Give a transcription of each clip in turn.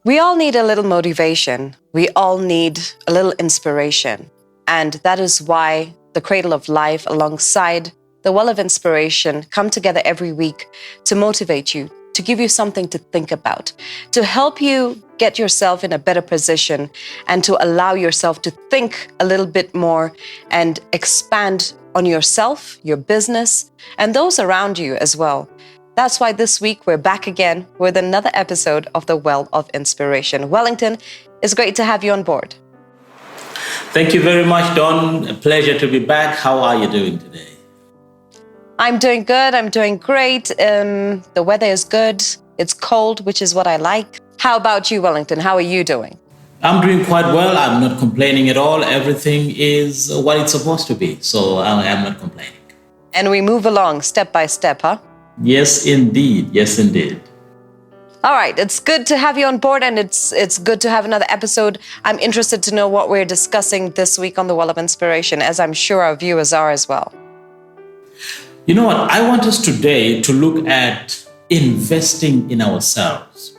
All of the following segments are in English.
We all need a little motivation. We all need a little inspiration. And that is why the Cradle of Life alongside the Well of Inspiration come together every week to motivate you, to give you something to think about, to help you get yourself in a better position and to allow yourself to think a little bit more and expand on yourself, your business, and those around you as well. That's why this week we're back again with another episode of the Well of Inspiration. Wellington, it's great to have you on board. Thank you very much, Dawn. A pleasure to be back. How are you doing today? I'm doing good. I'm doing great. The weather is good. It's cold, which is what I like. How about you, Wellington? How are you doing? I'm doing quite well. I'm not complaining at all. Everything is what it's supposed to be. So I am not complaining. And we move along step by step, huh? Yes, indeed. Yes, indeed. All right. It's good to have you on board, and it's good to have another episode. I'm interested to know what we're discussing this week on the Well of Inspiration, as I'm sure our viewers are as well. You know what? I want us today to look at investing in ourselves.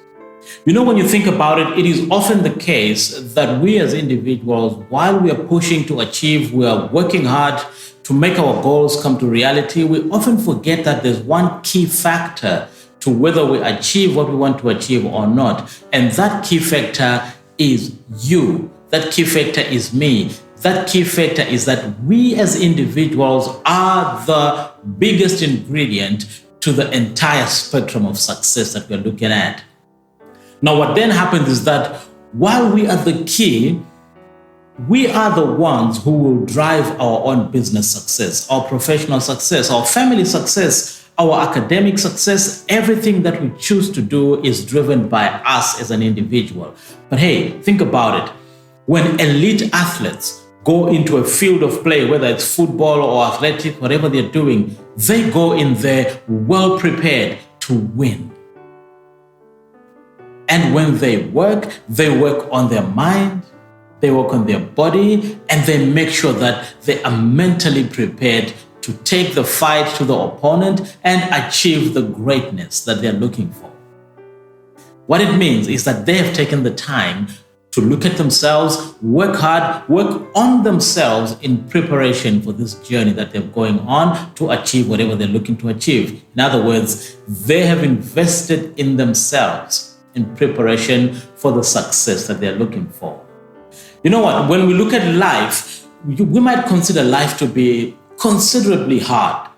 You know, when you think about it, it is often the case that we as individuals, while we are pushing to achieve, we are working hard to make our goals come to reality, we often forget that there's one key factor to whether we achieve what we want to achieve or not. And that key factor is you. That key factor is me. That key factor is that we as individuals are the biggest ingredient to the entire spectrum of success that we're looking at. Now, what then happens is that while we are the key, we are the ones who will drive our own business success, our professional success, our family success, our academic success. Everything that we choose to do is driven by us as an individual. But hey, think about it. When elite athletes go into a field of play, whether it's football or athletics, whatever they're doing, they go in there well prepared to win. And when they work on their mind, they work on their body, and they make sure that they are mentally prepared to take the fight to the opponent and achieve the greatness that they're looking for. What it means is that they have taken the time to look at themselves, work hard, work on themselves in preparation for this journey that they're going on to achieve whatever they're looking to achieve. In other words, they have invested in themselves in preparation for the success that they're looking for. You know what? When we look at life, we might consider life to be considerably hard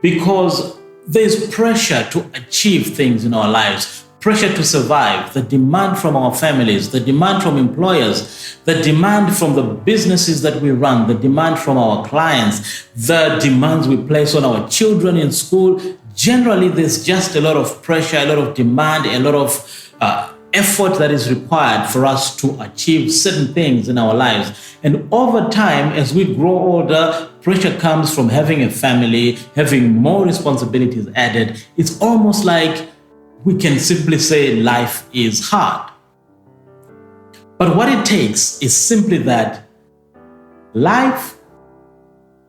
because there's pressure to achieve things in our lives, pressure to survive, the demand from our families, the demand from employers, the demand from the businesses that we run, the demand from our clients, the demands we place on our children in school. Generally, there's just a lot of pressure, a lot of demand, a lot of effort that is required for us to achieve certain things in our lives. And over time, as we grow older, pressure comes from having a family, having more responsibilities added. It's almost like we can simply say life is hard. But what it takes is simply that life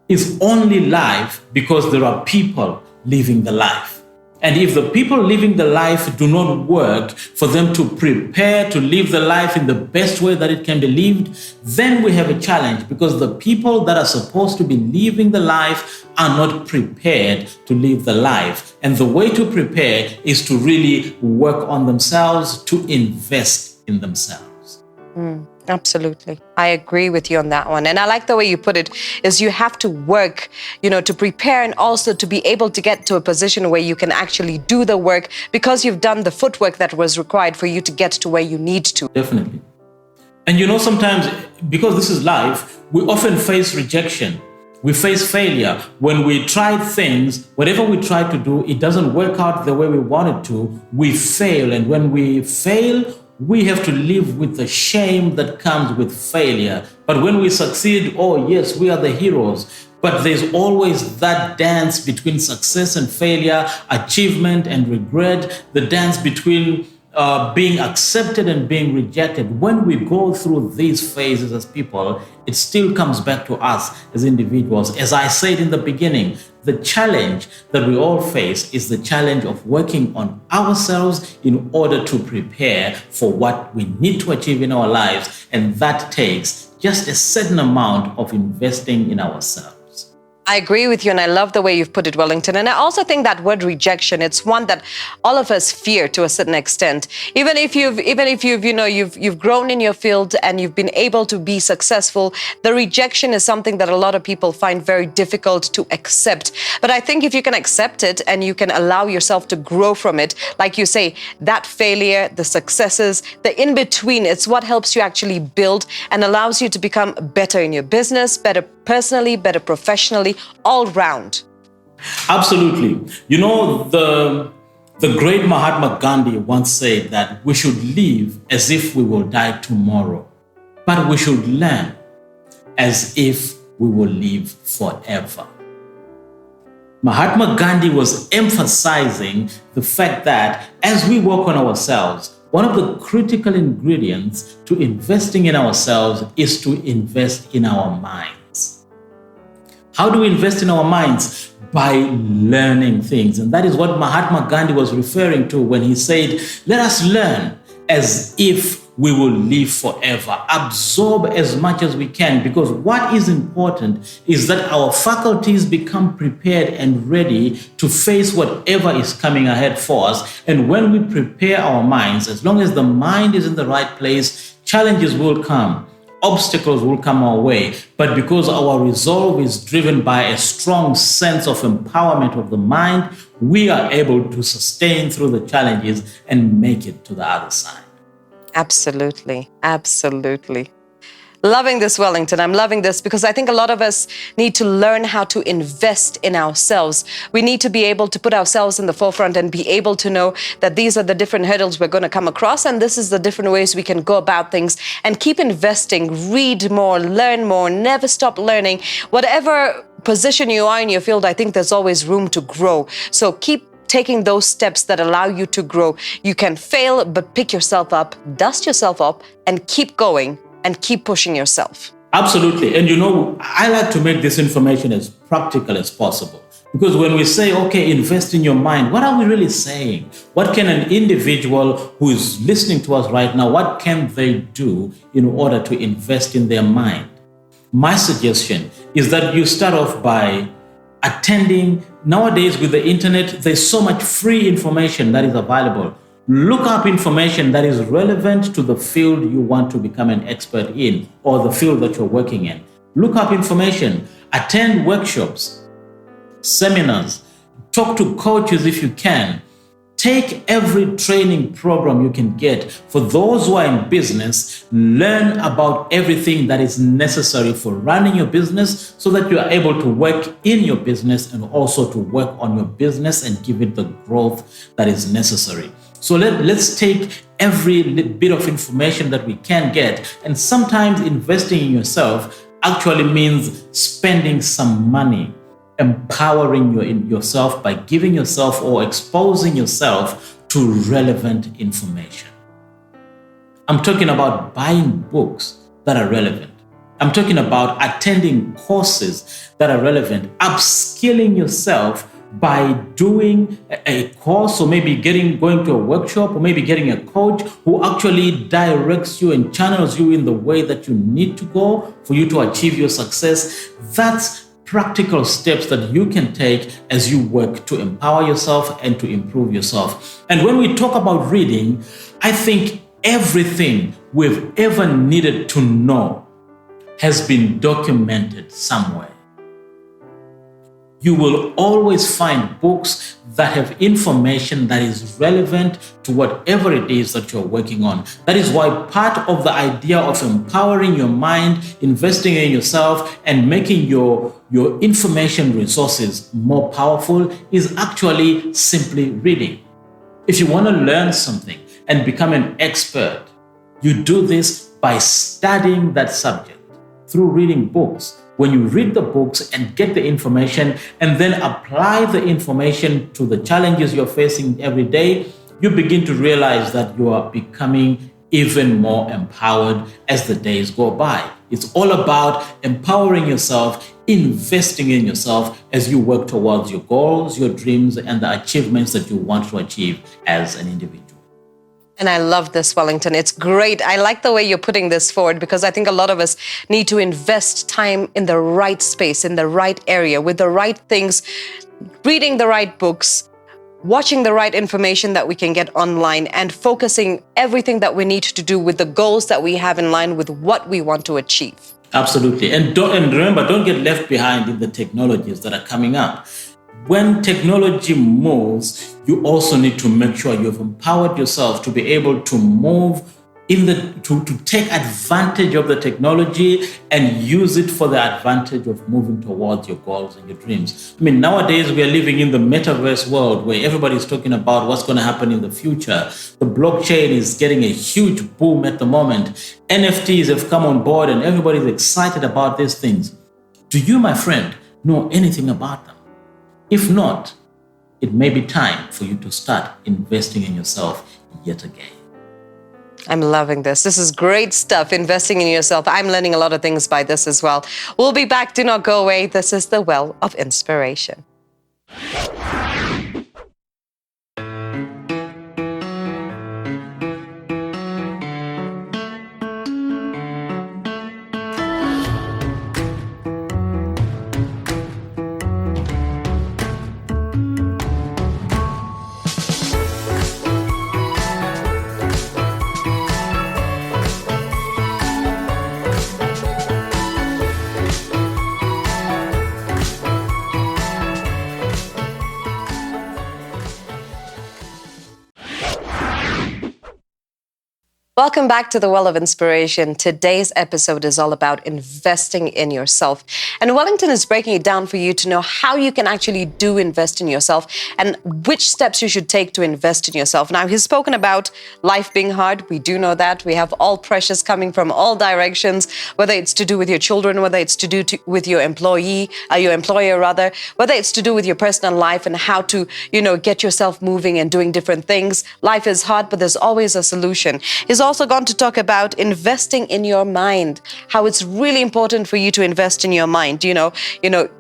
is only life because there are people living the life. And if the people living the life do not work for them to prepare to live the life in the best way that it can be lived, then we have a challenge because the people that are supposed to be living the life are not prepared to live the life. And the way to prepare is to really work on themselves, to invest in themselves. Absolutely. I agree with you on that one. And I like the way you put it, is you have to work, to prepare and also to be able to get to a position where you can actually do the work because you've done the footwork that was required for you to get to where you need to. Definitely. And sometimes because this is life, we often face rejection. We face failure. When we try things, whatever we try to do, it doesn't work out the way we want it to. We fail. And when we fail, we have to live with the shame that comes with failure. But when we succeed, oh yes, we are the heroes. But there's always that dance between success and failure, achievement and regret, the dance between being accepted and being rejected. When we go through these phases as people, it still comes back to us as individuals. As I said in the beginning, the challenge that we all face is the challenge of working on ourselves in order to prepare for what we need to achieve in our lives. And that takes just a certain amount of investing in ourselves. I agree with you, and I love the way you've put it, Wellington. And I also think that word rejection, it's one that all of us fear to a certain extent. Even if you've grown in your field and you've been able to be successful, the rejection is something that a lot of people find very difficult to accept. But I think if you can accept it and you can allow yourself to grow from it, like you say, that failure, the successes, the in-between, it's what helps you actually build and allows you to become better in your business, better personally, better professionally, all round. Absolutely. You know, the great Mahatma Gandhi once said that we should live as if we will die tomorrow, but we should learn as if we will live forever. Mahatma Gandhi was emphasizing the fact that as we work on ourselves, one of the critical ingredients to investing in ourselves is to invest in our minds. How do we invest in our minds? By learning things. And that is what Mahatma Gandhi was referring to when he said, let us learn as if we will live forever. Absorb as much as we can, because what is important is that our faculties become prepared and ready to face whatever is coming ahead for us. And when we prepare our minds, as long as the mind is in the right place, challenges will come. Obstacles will come our way, but because our resolve is driven by a strong sense of empowerment of the mind, we are able to sustain through the challenges and make it to the other side. Absolutely. Absolutely. Loving this, Wellington. I'm loving this because I think a lot of us need to learn how to invest in ourselves. We need to be able to put ourselves in the forefront and be able to know that these are the different hurdles we're going to come across, and this is the different ways we can go about things, and keep investing, read more, learn more, never stop learning. Whatever position you are in your field, I think there's always room to grow. So keep taking those steps that allow you to grow. You can fail, but pick yourself up, dust yourself up, and keep going. And keep pushing yourself. Absolutely. And you know, I like to make this information as practical as possible. Because when we say, okay, invest in your mind, what are we really saying? What can an individual who is listening to us right now, what can they do in order to invest in their mind? My suggestion is that you start off by attending. Nowadays with the internet, there's so much free information that is available. Look up information that is relevant to the field you want to become an expert in, or the field that you're working in. Look up information, attend workshops, seminars, talk to coaches if you can. Take every training program you can get. For those who are in business, learn about everything that is necessary for running your business so that you are able to work in your business and also to work on your business and give it the growth that is necessary. So let's take every bit of information that we can get. And sometimes investing in yourself actually means spending some money, empowering yourself by giving yourself or exposing yourself to relevant information. I'm talking about buying books that are relevant. I'm talking about attending courses that are relevant, upskilling yourself by doing a course, or maybe going to a workshop, or maybe getting a coach who actually directs you and channels you in the way that you need to go for you to achieve your success. That's practical steps that you can take as you work to empower yourself and to improve yourself. And when we talk about reading, I think everything we've ever needed to know has been documented somewhere. You will always find books that have information that is relevant to whatever it is that you're working on. That is why part of the idea of empowering your mind, investing in yourself, and making your information resources more powerful is actually simply reading. If you want to learn something and become an expert, you do this by studying that subject through reading books, when you read the books and get the information and then apply the information to the challenges you're facing every day, you begin to realize that you are becoming even more empowered as the days go by. It's all about empowering yourself, investing in yourself as you work towards your goals, your dreams, and the achievements that you want to achieve as an individual. And I love this, Wellington. It's great. I like the way you're putting this forward, because I think a lot of us need to invest time in the right space, in the right area, with the right things, reading the right books, watching the right information that we can get online, and focusing everything that we need to do with the goals that we have in line with what we want to achieve. Absolutely. And remember, don't get left behind in the technologies that are coming up. When technology moves, you also need to make sure you've empowered yourself to be able to move to take advantage of the technology and use it for the advantage of moving towards your goals and your dreams. I mean, nowadays we are living in the metaverse world where everybody's talking about what's going to happen in the future. The blockchain is getting a huge boom at the moment. NFTs have come on board and everybody's excited about these things. Do you, my friend, know anything about them? If not, it may be time for you to start investing in yourself yet again. I'm loving this. This is great stuff, investing in yourself. I'm learning a lot of things by this as well. We'll be back. Do not go away. This is the Well of Inspiration. Welcome back to the Well of Inspiration. Today's episode is all about investing in yourself. And Wellington is breaking it down for you to know how you can actually do invest in yourself and which steps you should take to invest in yourself. Now, he's spoken about life being hard. We do know that. We have all pressures coming from all directions, whether it's to do with your children, whether it's to do with your employer rather, whether it's to do with your personal life and how to, get yourself moving and doing different things. Life is hard, but there's always a solution. He's also going to talk about investing in your mind, how it's really important for you to invest in your mind,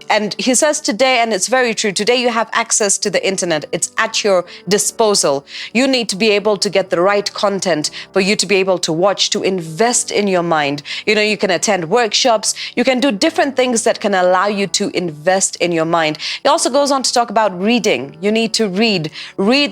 and he says today, and it's very true, today you have access to the internet. It's at your disposal. You need to be able to get the right content for you to be able to watch, to invest in your mind. You can attend workshops, you can do different things that can allow you to invest in your mind. He also goes on to talk about reading. You need to read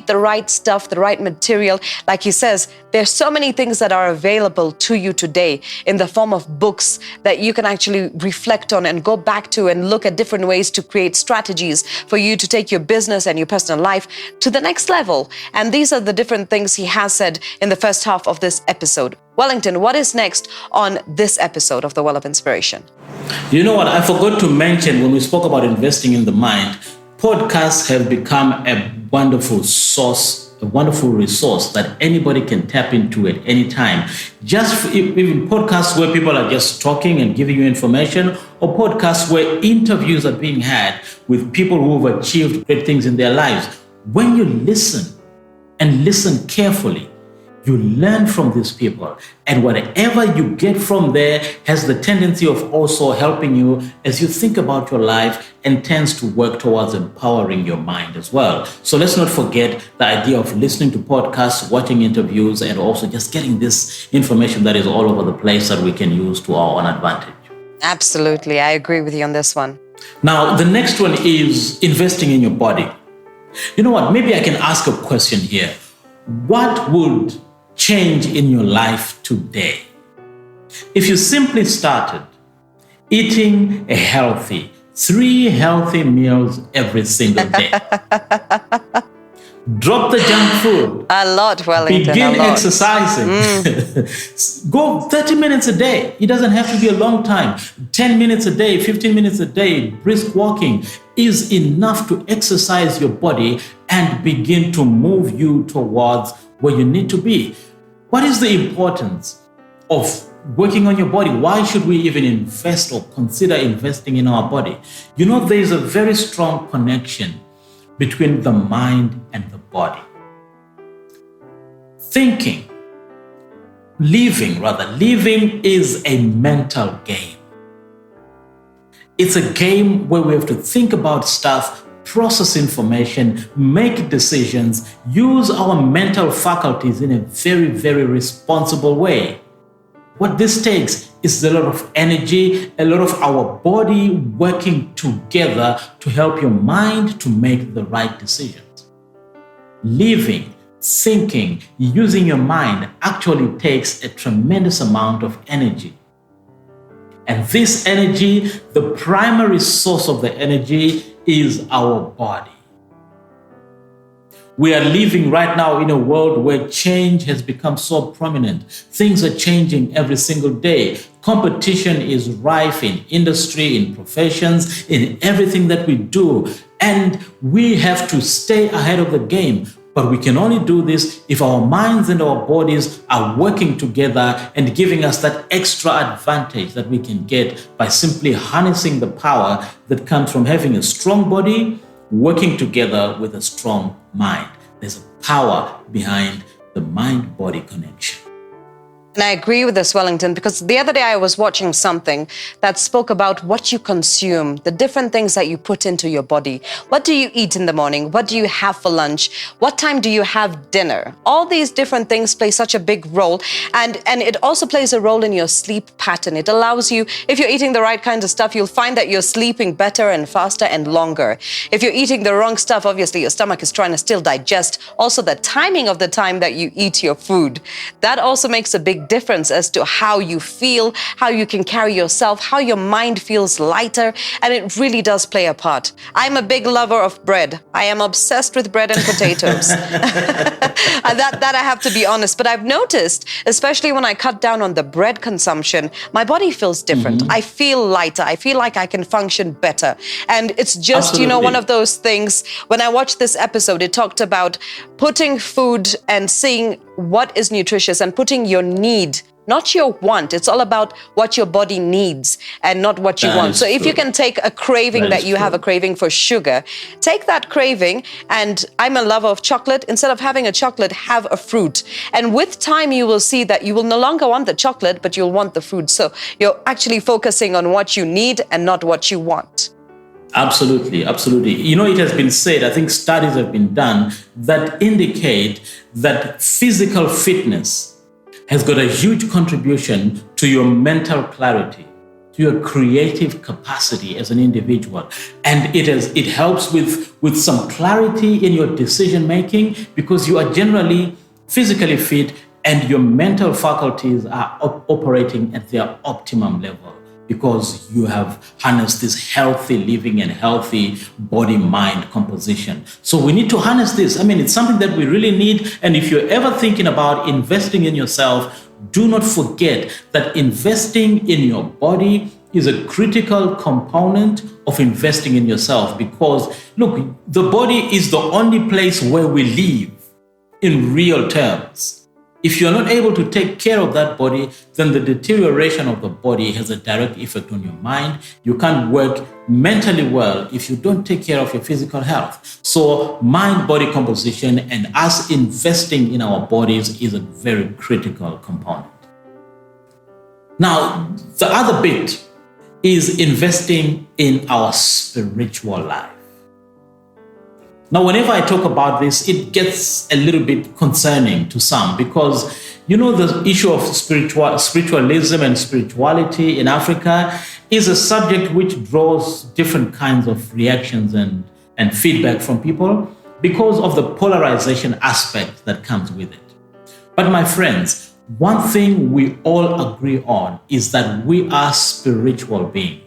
the right stuff, the right material. Like he says, there's so many things that are available to you today in the form of books that you can actually reflect on and go back to and look at different ways to create strategies for you to take your business and your personal life to the next level. And these are the different things he has said in the first half of this episode. Wellington, what is next on this episode of The Well of Inspiration? You know what? I forgot to mention when we spoke about investing in the mind, podcasts have become a wonderful resource that anybody can tap into at any time. Even podcasts where people are just talking and giving you information, or podcasts where interviews are being had with people who have achieved great things in their lives. When you listen and listen carefully, you learn from these people, and whatever you get from there has the tendency of also helping you as you think about your life and tends to work towards empowering your mind as well. So let's not forget the idea of listening to podcasts, watching interviews, and also just getting this information that is all over the place that we can use to our own advantage. Absolutely. I agree with you on this one. Now, the next one is investing in your body. You know what? Maybe I can ask a question here. What would change in your life today if you simply started eating 3 healthy meals every single day? Drop the junk food. A lot, Wellington. Begin exercising. Go 30 minutes a day. It doesn't have to be a long time. 10 minutes a day, 15 minutes a day, brisk walking is enough to exercise your body and begin to move you towards where you need to be. What is the importance of working on your body. Why should we even invest or consider investing in our body? You know, there is a very strong connection between the mind and the body. Living is a mental game. It's a game where we have to think about stuff, process information, make decisions, use our mental faculties in a very, very responsible way. What this takes is a lot of energy, a lot of our body working together to help your mind to make the right decisions. Living, thinking, using your mind actually takes a tremendous amount of energy. And this energy, the primary source of the energy is our body. We are living right now in a world where change has become so prominent. Things are changing every single day. Competition is rife in industry, in professions, in everything that we do. And we have to stay ahead of the game. But we can only do this if our minds and our bodies are working together and giving us that extra advantage that we can get by simply harnessing the power that comes from having a strong body working together with a strong mind. There's a power behind the mind-body connection. And I agree with this, Wellington, because the other day I was watching something that spoke about what you consume, the different things that you put into your body. What do you eat in the morning? What do you have for lunch? What time do you have dinner? All these different things play such a big role. And it also plays a role in your sleep pattern. It allows you, if you're eating the right kinds of stuff, you'll find that you're sleeping better and faster and longer. If you're eating the wrong stuff, obviously your stomach is trying to still digest. Also, the timing of the time that you eat your food, that also makes a big difference as to how you feel, how you can carry yourself, how your mind feels lighter, and it really does play a part. I'm a big lover of bread. I am obsessed with bread and potatoes. that I have to be honest, but I've noticed, especially when I cut down on the bread consumption, my body feels different. I feel lighter. I feel like I can function better. And it's just, Absolutely. one of those things. When I watched this episode, it talked about putting food and seeing what is nutritious and putting your need, not your want. It's all about what your body needs and not what you want. So if you can take a craving that you have a craving for sugar, take that craving, and I'm a lover of chocolate. Instead of having a chocolate, have a fruit. And with time, you will see that you will no longer want the chocolate, but you'll want the fruit. So you're actually focusing on what you need and not what you want. Absolutely, absolutely. You know, it has been said, I think studies have been done that indicate that physical fitness has got a huge contribution to your mental clarity, to your creative capacity as an individual. And it helps with some clarity in your decision making, because you are generally physically fit and your mental faculties are operating at their optimum level, because you have harnessed this healthy living and healthy body-mind composition. So we need to harness this. I mean, it's something that we really need. And if you're ever thinking about investing in yourself, do not forget that investing in your body is a critical component of investing in yourself. Because, look, the body is the only place where we live in real terms. If you're not able to take care of that body, then the deterioration of the body has a direct effect on your mind. You can't work mentally well if you don't take care of your physical health. So mind-body composition and us investing in our bodies is a very critical component. Now, the other bit is investing in our spiritual life. Now, whenever I talk about this, it gets a little bit concerning to some, because, the issue of spiritualism and spirituality in Africa is a subject which draws different kinds of reactions and feedback from people because of the polarization aspect that comes with it. But my friends, one thing we all agree on is that we are spiritual beings.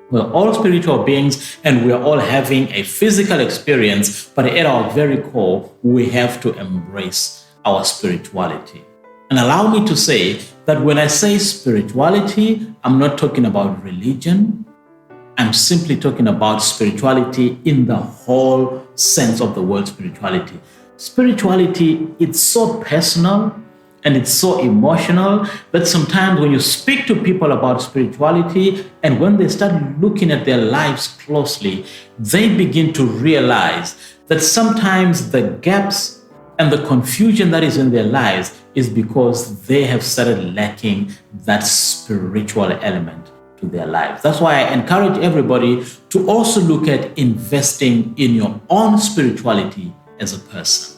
We're all spiritual beings, and we're all having a physical experience, but at our very core, we have to embrace our spirituality. And allow me to say that when I say spirituality, I'm not talking about religion. I'm simply talking about spirituality in the whole sense of the word spirituality. Spirituality, it's so personal, and it's so emotional that sometimes when you speak to people about spirituality and when they start looking at their lives closely, they begin to realize that sometimes the gaps and the confusion that is in their lives is because they have started lacking that spiritual element to their lives. That's why I encourage everybody to also look at investing in your own spirituality as a person.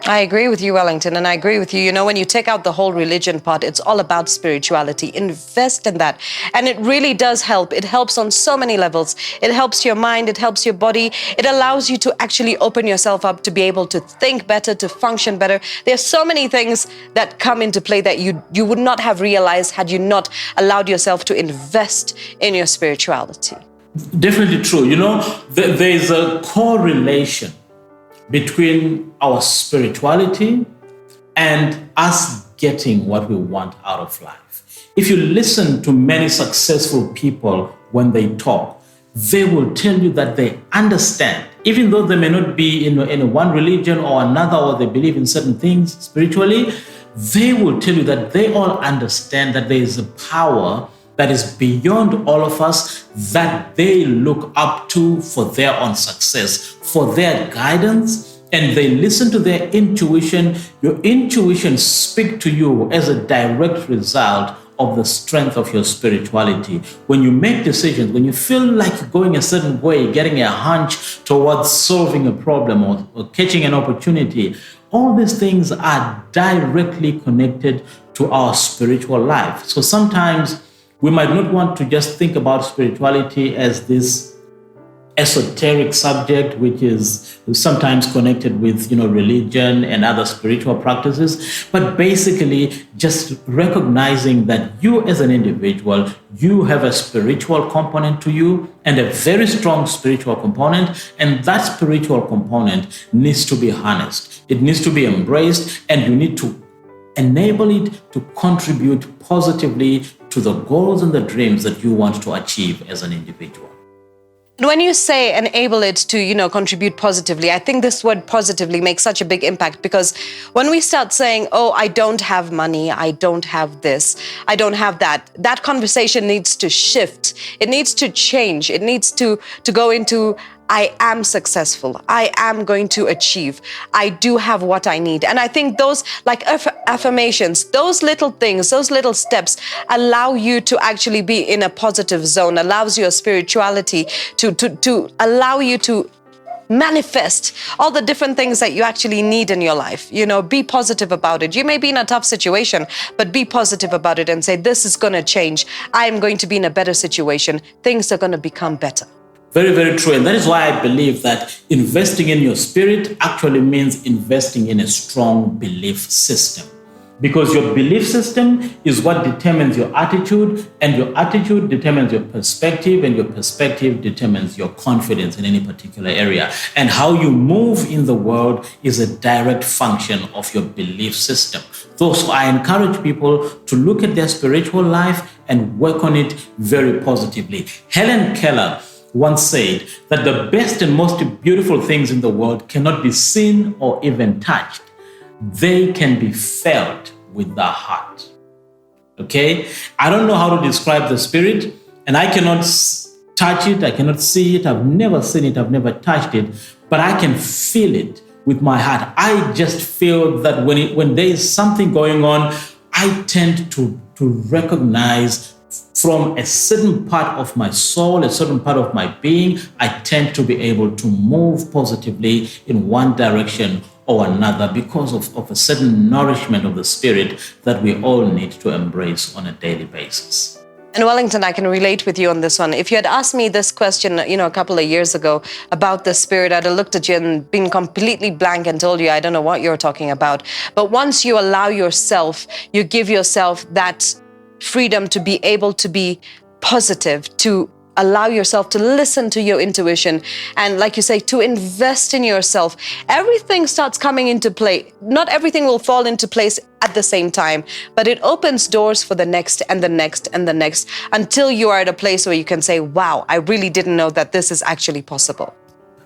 I agree with you, Wellington, and I agree with you. You know, when you take out the whole religion part, it's all about spirituality. Invest in that. And it really does help. It helps on so many levels. It helps your mind, it helps your body. It allows you to actually open yourself up to be able to think better, to function better. There's so many things that come into play that you would not have realized had you not allowed yourself to invest in your spirituality. Definitely true. You know, there's a correlation between our spirituality and us getting what we want out of life. If you listen to many successful people when they talk, they will tell you that they understand, even though they may not be in one religion or another, or they believe in certain things spiritually, they will tell you that they all understand that there is a power that is beyond all of us that they look up to for their own success, for their guidance, and they listen to their intuition. Your intuition speaks to you as a direct result of the strength of your spirituality. When you make decisions, when you feel like you're going a certain way, getting a hunch towards solving a problem or catching an opportunity, all these things are directly connected to our spiritual life. So sometimes we might not want to just think about spirituality as this esoteric subject, which is sometimes connected with, religion and other spiritual practices, but basically just recognizing that you as an individual, you have a spiritual component to you and a very strong spiritual component, and that spiritual component needs to be harnessed. It needs to be embraced, and you need to enable it to contribute positively to the goals and the dreams that you want to achieve as an individual. When you say enable it to, contribute positively, I think this word positively makes such a big impact, because when we start saying, oh, I don't have money, I don't have this, I don't have that, that conversation needs to shift. It needs to change. It needs to go into, I am successful. I am going to achieve. I do have what I need. And I think those like affirmations, those little things, those little steps allow you to actually be in a positive zone, allows your spirituality to allow you to manifest all the different things that you actually need in your life. Be positive about it. You may be in a tough situation, but be positive about it and say, this is going to change. I am going to be in a better situation. Things are going to become better. Very, very true. And that is why I believe that investing in your spirit actually means investing in a strong belief system. Because your belief system is what determines your attitude, and your attitude determines your perspective, and your perspective determines your confidence in any particular area. And how you move in the world is a direct function of your belief system. So I encourage people to look at their spiritual life and work on it very positively. Helen Keller once said that the best and most beautiful things in the world cannot be seen or even touched. They can be felt with the heart. Okay? I don't know how to describe the spirit, and I cannot touch it, I cannot see it, I've never seen it, I've never touched it, but I can feel it with my heart. I just feel that when there is something going on, I tend to recognize from a certain part of my soul, a certain part of my being, I tend to be able to move positively in one direction or another because of a certain nourishment of the spirit that we all need to embrace on a daily basis. And Wellington, I can relate with you on this one. If you had asked me this question, a couple of years ago about the spirit, I'd have looked at you and been completely blank and told you, I don't know what you're talking about. But once you allow yourself, you give yourself that freedom to be able to be positive, to allow yourself to listen to your intuition, and like you say, to invest in yourself, everything starts coming into play. Not everything will fall into place at the same time, but it opens doors for the next and the next and the next, until you are at a place where you can say, wow, I really didn't know that this is actually possible.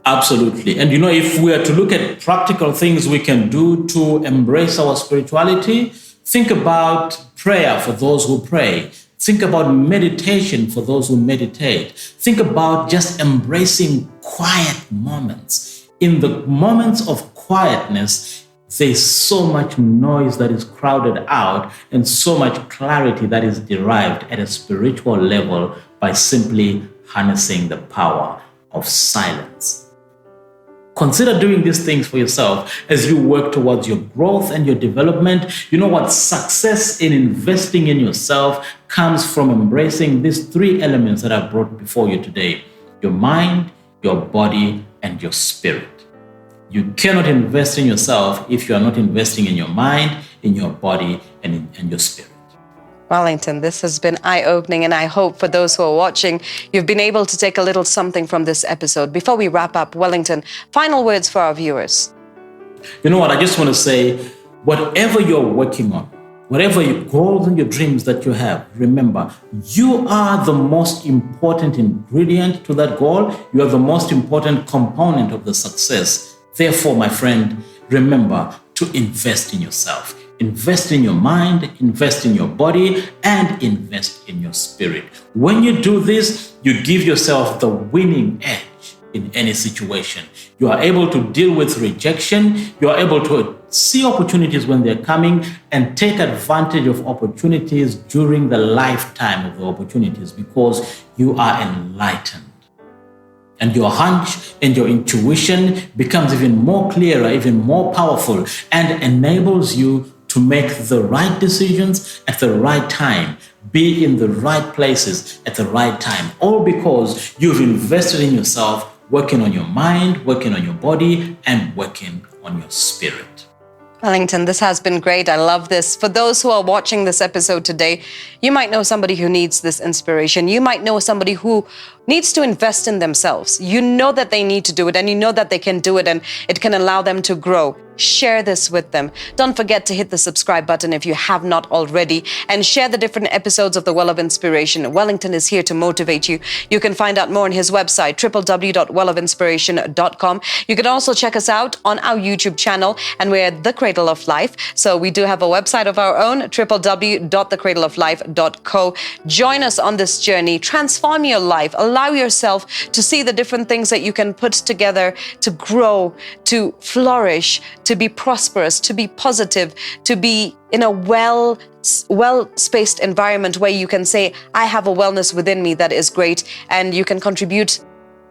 Absolutely. And if we are to look at practical things we can do to embrace our spirituality, Think about prayer for those who pray. Think about meditation for those who meditate. Think about just embracing quiet moments. In the moments of quietness, there's so much noise that is crowded out and so much clarity that is derived at a spiritual level by simply harnessing the power of silence. Consider doing these things for yourself as you work towards your growth and your development. You know what? Success in investing in yourself comes from embracing these three elements that I brought before you today: your mind, your body, and your spirit. You cannot invest in yourself if you are not investing in your mind, in your body, and in your spirit. Wellington, this has been eye-opening, and I hope for those who are watching, you've been able to take a little something from this episode. Before we wrap up, Wellington, final words for our viewers. You know what? I just want to say, whatever you're working on, whatever your goals and your dreams that you have, remember, you are the most important ingredient to that goal. You are the most important component of the success. Therefore, my friend, remember to invest in yourself. Invest in your mind, invest in your body, and invest in your spirit. When you do this, you give yourself the winning edge in any situation. You are able to deal with rejection. You are able to see opportunities when they're coming and take advantage of opportunities during the lifetime of the opportunities because you are enlightened. And your hunch and your intuition becomes even more clearer, even more powerful, and enables you to make the right decisions at the right time, be in the right places at the right time, all because you've invested in yourself, working on your mind, working on your body, and working on your spirit. Wellington, this has been great. I love this. For those who are watching this episode today, you might know somebody who needs this inspiration. You might know somebody who needs to invest in themselves. You know that they need to do it, and you know that they can do it, and it can allow them to grow. Share this with them. Don't forget to hit the subscribe button if you have not already, and share the different episodes of The Well of Inspiration. Wellington is here to motivate you. You can find out more on his website, www.wellofinspiration.com. You can also check us out on our YouTube channel, and we're The Cradle of Life. So we do have a website of our own, www.thecradleoflife.co. Join us on this journey. Transform your life. Allow yourself to see the different things that you can put together to grow, to flourish, to be prosperous, to be positive, to be in a well-spaced environment where you can say, I have a wellness within me that is great, and you can contribute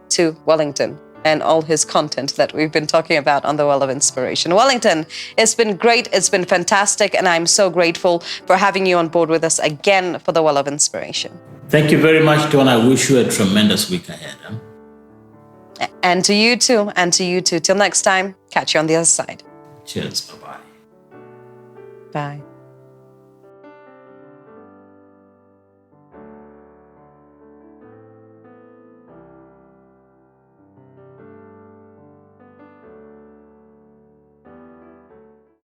to Wellington and all his content that we've been talking about on The Well of Inspiration. Wellington, it's been great, it's been fantastic, and I'm so grateful for having you on board with us again for The Well of Inspiration. Thank you very much, Dawn. I wish you a tremendous week ahead. And to you too, and to you too. Till next time, catch you on the other side. Cheers. Bye-bye. Bye.